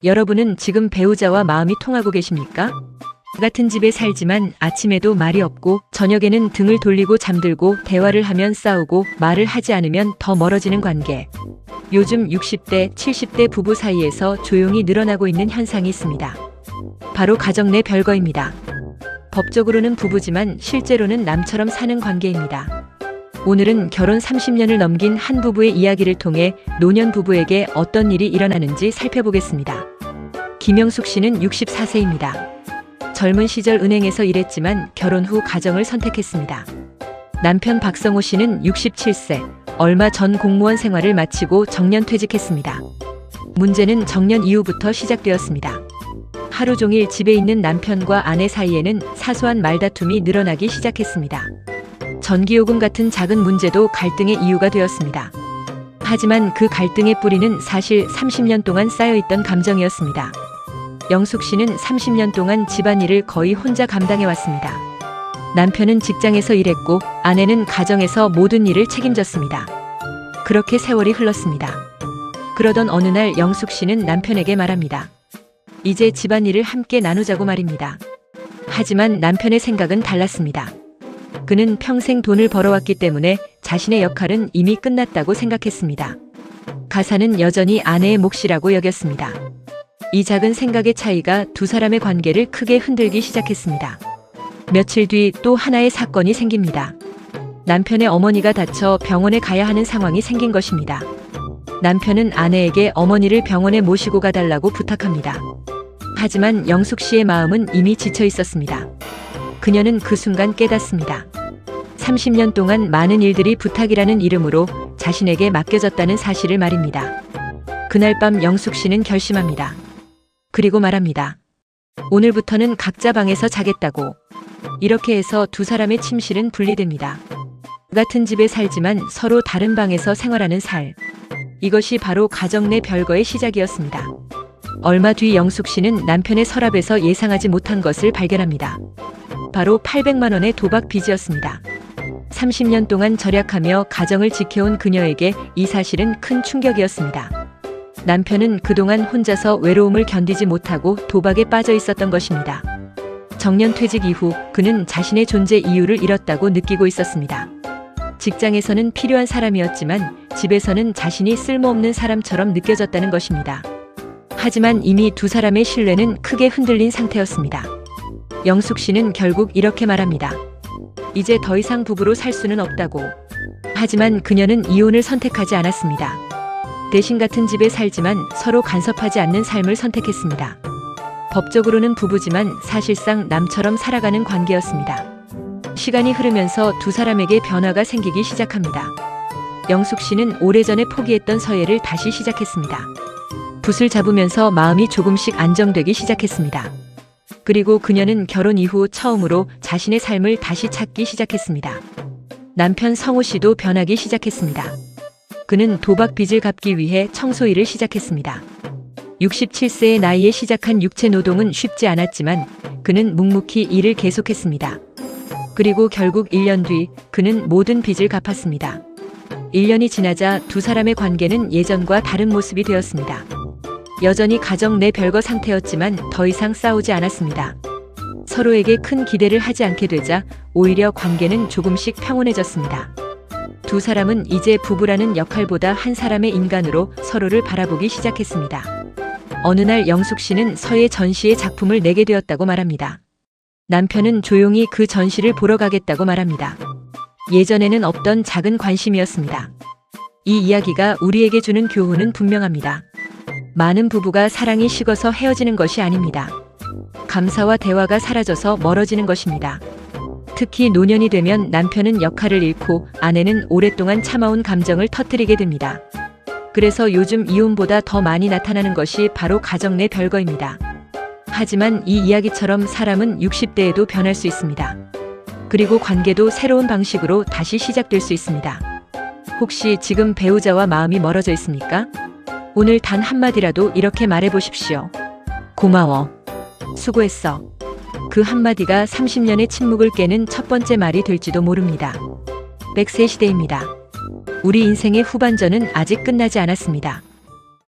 여러분은 지금 배우자와 마음이 통하고 계십니까? 같은 집에 살지만 아침에도 말이 없고 저녁에는 등을 돌리고 잠들고 대화를 하면 싸우고 말을 하지 않으면 더 멀어지는 관계. 요즘 60대, 70대 부부 사이에서 조용히 늘어나고 있는 현상이 있습니다. 바로 가정 내 별거입니다. 법적으로는 부부지만 실제로는 남처럼 사는 관계입니다. 오늘은 결혼 30년을 넘긴 한 부부의 이야기를 통해 노년 부부에게 어떤 일이 일어나는지 살펴보겠습니다. 김영숙 씨는 64세입니다. 젊은 시절 은행에서 일했지만 결혼 후 가정을 선택했습니다. 남편 박성호 씨는 67세, 얼마 전 공무원 생활을 마치고 정년퇴직했습니다. 문제는 정년 이후부터 시작되었습니다. 하루 종일 집에 있는 남편과 아내 사이에는 사소한 말다툼이 늘어나기 시작했습니다. 전기요금 같은 작은 문제도 갈등의 이유가 되었습니다. 하지만 그 갈등의 뿌리는 사실 30년 동안 쌓여있던 감정이었습니다. 영숙 씨는 30년 동안 집안일을 거의 혼자 감당해왔습니다. 남편은 직장에서 일했고 아내는 가정에서 모든 일을 책임졌습니다. 그렇게 세월이 흘렀습니다. 그러던 어느 날 영숙 씨는 남편에게 말합니다. 이제 집안일을 함께 나누자고 말입니다. 하지만 남편의 생각은 달랐습니다. 그는 평생 돈을 벌어왔기 때문에 자신의 역할은 이미 끝났다고 생각했습니다. 가사는 여전히 아내의 몫이라고 여겼습니다. 이 작은 생각의 차이가 두 사람의 관계를 크게 흔들기 시작했습니다. 며칠 뒤 또 하나의 사건이 생깁니다. 남편의 어머니가 다쳐 병원에 가야 하는 상황이 생긴 것입니다. 남편은 아내에게 어머니를 병원에 모시고 가달라고 부탁합니다. 하지만 영숙 씨의 마음은 이미 지쳐 있었습니다. 그녀는 그 순간 깨닫습니다. 30년 동안 많은 일들이 부탁이라는 이름으로 자신에게 맡겨졌다는 사실을 말입니다. 그날 밤 영숙 씨는 결심합니다. 그리고 말합니다. 오늘부터는 각자 방에서 자겠다고. 이렇게 해서 두 사람의 침실은 분리됩니다. 같은 집에 살지만 서로 다른 방에서 생활하는 살. 이것이 바로 가정 내 별거의 시작이었습니다. 얼마 뒤 영숙 씨는 남편의 서랍에서 예상하지 못한 것을 발견합니다. 바로 800만 원의 도박 빚이었습니다. 30년 동안 절약하며 가정을 지켜온 그녀에게 이 사실은 큰 충격이었습니다. 남편은 그동안 혼자서 외로움을 견디지 못하고 도박에 빠져 있었던 것입니다. 정년퇴직 이후 그는 자신의 존재 이유를 잃었다고 느끼고 있었습니다. 직장에서는 필요한 사람이었지만 집에서는 자신이 쓸모없는 사람처럼 느껴졌다는 것입니다. 하지만 이미 두 사람의 신뢰는 크게 흔들린 상태였습니다. 영숙 씨는 결국 이렇게 말합니다. 이제 더 이상 부부로 살 수는 없다고. 하지만 그녀는 이혼을 선택하지 않았습니다. 대신 같은 집에 살지만 서로 간섭하지 않는 삶을 선택했습니다. 법적으로는 부부지만 사실상 남처럼 살아가는 관계였습니다. 시간이 흐르면서 두 사람에게 변화가 생기기 시작합니다. 영숙 씨는 오래전에 포기했던 서예를 다시 시작했습니다. 붓을 잡으면서 마음이 조금씩 안정되기 시작했습니다. 그리고 그녀는 결혼 이후 처음으로 자신의 삶을 다시 찾기 시작했습니다. 남편 성호 씨도 변하기 시작했습니다. 그는 도박 빚을 갚기 위해 청소일을 시작했습니다. 67세의 나이에 시작한 육체 노동은 쉽지 않았지만 그는 묵묵히 일을 계속했습니다. 그리고 결국 1년 뒤 그는 모든 빚을 갚았습니다. 1년이 지나자 두 사람의 관계는 예전과 다른 모습이 되었습니다. 여전히 가정 내 별거 상태였지만 더 이상 싸우지 않았습니다. 서로에게 큰 기대를 하지 않게 되자 오히려 관계는 조금씩 평온해졌습니다. 두 사람은 이제 부부라는 역할보다 한 사람의 인간으로 서로를 바라보기 시작했습니다. 어느 날 영숙 씨는 서예 전시의 작품을 내게 되었다고 말합니다. 남편은 조용히 그 전시를 보러 가겠다고 말합니다. 예전에는 없던 작은 관심이었습니다. 이 이야기가 우리에게 주는 교훈은 분명합니다. 많은 부부가 사랑이 식어서 헤어지는 것이 아닙니다. 감사와 대화가 사라져서 멀어지는 것입니다. 특히 노년이 되면 남편은 역할을 잃고 아내는 오랫동안 참아온 감정을 터뜨리게 됩니다. 그래서 요즘 이혼보다 더 많이 나타나는 것이 바로 가정 내 별거입니다. 하지만 이 이야기처럼 사람은 60대에도 변할 수 있습니다. 그리고 관계도 새로운 방식으로 다시 시작될 수 있습니다. 혹시 지금 배우자와 마음이 멀어져 있습니까? 오늘 단 한마디라도 이렇게 말해보십시오. 고마워. 수고했어. 그 한마디가 30년의 침묵을 깨는 첫 번째 말이 될지도 모릅니다. 100세 시대입니다. 우리 인생의 후반전은 아직 끝나지 않았습니다.